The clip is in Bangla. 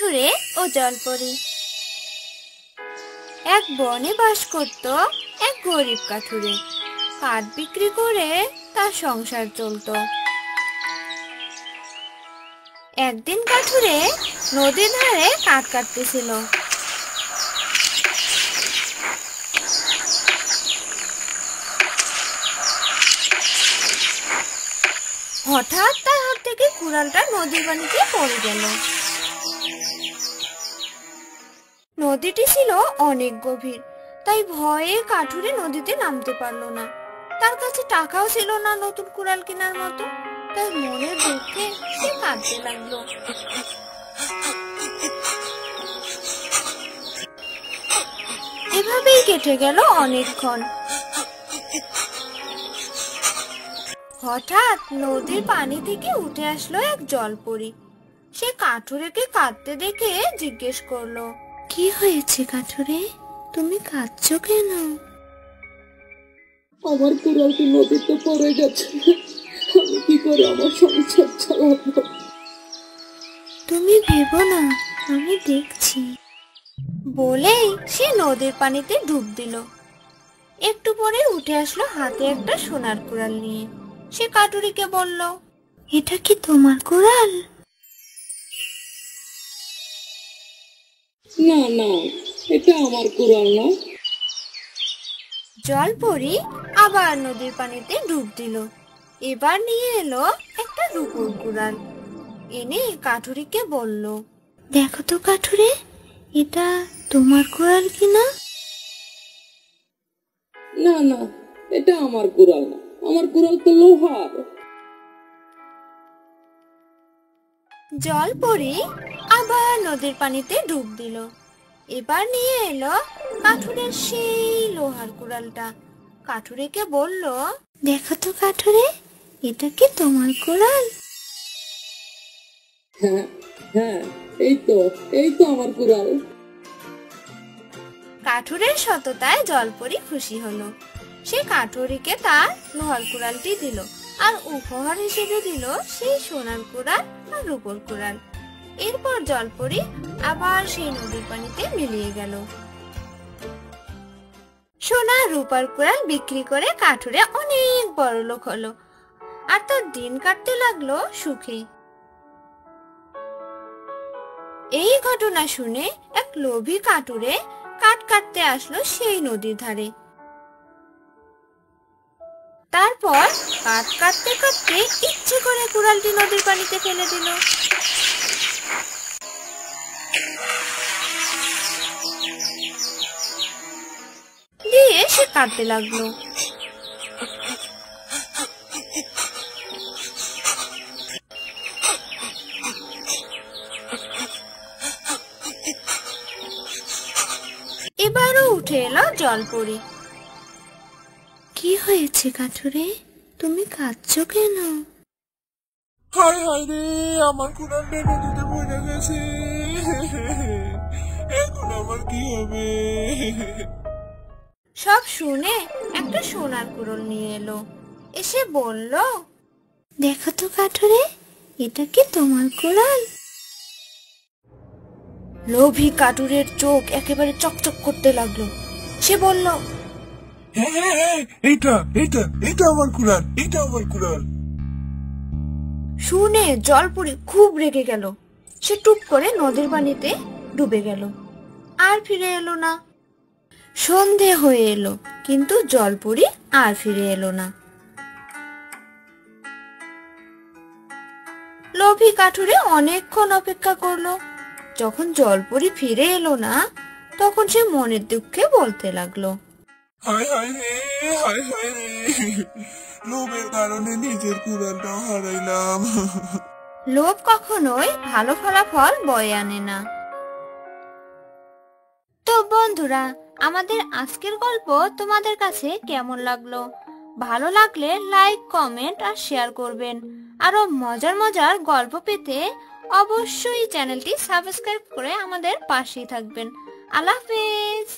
কাঠুরে ও জলপরি। এক বনে বাস করত এক গরিব কাঠুরে। কাঠ বিক্রি করে তার সংসার চলত। একদিন কাঠুরে নদীর ধারে কাঠ কাটতেছিল। হঠাৎ তার হাত থেকে কুড়ালটা নদীর পানিতে পড়ে গেল। নদীটি ছিল অনেক গভীর, তাই ভয়ে কাঠুরে নদীতে নামতে পারলো না। তার কাছে টাকাও ছিল না নতুন কুড়াল কেনার মতো, তাই মনের দুঃখে সে কাঁদতে লাগলো। এভাবেই কেটে গেল অনেকক্ষণ। হঠাৎ নদীর পানি থেকে উঠে আসলো এক জলপরি। সে কাঠুরেকে কাঁদতে দেখে জিজ্ঞেস করলো, কি হয়েছে কাঠুরে, তুমি কাঁদছো কেন? আমার কুড়ালটি নদীতে পড়ে গেছে, আমি কি করে আমার সংসার চালাবো? তুমি ভেবো না, আমি দেখছি। বলেই সে নদীর পানিতে ডুব দিল। একটু পরে উঠে আসলো হাতে একটা সোনার কুড়াল নিয়ে। সে কাঠুরিকে বলল, এটা কি তোমার কুড়াল? না না, এটা আমার কুড়াল না। জলপরি আবার নদীর পানিতে ডুব দিল। এবার নিয়ে এলো একটা রূপোর কুড়াল। এনে কাঠুরিকে বলল, দেখো তো কাঠুরে, এটা তোমার কুড়াল কিনা? না না, এটা আমার কুড়াল না, আমার কুড়াল তো লোহার। জলপরি আবার নদীর পানিতে ডুব দিল। এবার নিয়ে এলো কাঠুরের সেই লোহার কুড়ালটা। কাঠুরেকে বলল, দেখো তো কাঠুরে, এটা কি তোমার কুড়াল? হ্যাঁ হ্যাঁ, এই তো আমার কুড়াল। কাঠুরের সততায় জলপরি খুশি হলো। সে কাঠুরিকে তার লোহার কুড়ালটি দিল, আর উপহার হিসেবে দিল সেই সোনার কুড়াল আর রূপোর কুড়াল। এরপর জলপরি আবার সেই নদীর পানিতে মিলিয়ে গেল। সোনা রূপার কুড়াল বিক্রি করে কাঠুরে অনেক বড়লোক হলো, আর তার দিন কাটতে লাগলো সুখে। এই ঘটনা শুনে এক লোভী কাঠুরে কাঠ কাটতে আসলো সেই নদীর ধারে। তারপর কাঠ কাটতে কাটতে ইচ্ছে করে কুড়ালটি নদীর পানিতে ফেলে দিল। দিয়ে সে কাটতে লাগলো। এবারও উঠে এলো জলপরি। কি হয়েছে কাঠুরে, তুমি কাঁদছো কেন? হায় হায় রে, আমার কুড়ালটা নদীতে পড়ে গেছে, এখন আমার কি হবে? সব শুনে একটা সোনার কুড়াল নিয়ে এলো। এসে বলল, দেখো তো কাঠুরে, এটা কি তোমার কুড়াল? লোভী কাঠুরের চোখ একেবারে চকচক করতে লাগলো। সে বলল, হ্যাঁ হ্যাঁ হ্যাঁ, এটা আমার কুড়াল, এটা আমার কুড়াল। শুনে জলপরি খুব রেগে গেল। সে টুপ করে নদীর পানিতে ডুবে গেল, আর ফিরে এলো না। সন্ধে হয়ে এলো, কিন্তু জলপরি আর ফিরে এলো না। লোভী কাঠুরে অনেকক্ষণ অপেক্ষা করলো। যখন জলপরি ফিরে এলো না, তখন সে মনের দুঃখে বলতে লাগলো, হায় হায় রে, হায় হায় রে, লোভের কারণে নিজের কুড়ালটাও হারাইলাম। লোভ কখনোই ভালো ফলাফল বয়ে আনে না। তো বন্ধুরা, আমাদের আজকের গল্প তোমাদের কাছে কেমন লাগলো? ভালো লাগলে লাইক, কমেন্ট আর শেয়ার করবেন। আরো মজার মজার গল্প পেতে অবশ্যই চ্যানেলটি সাবস্ক্রাইব করে আমাদের পাশেই থাকবেন। আল্লাহ হাফেজ।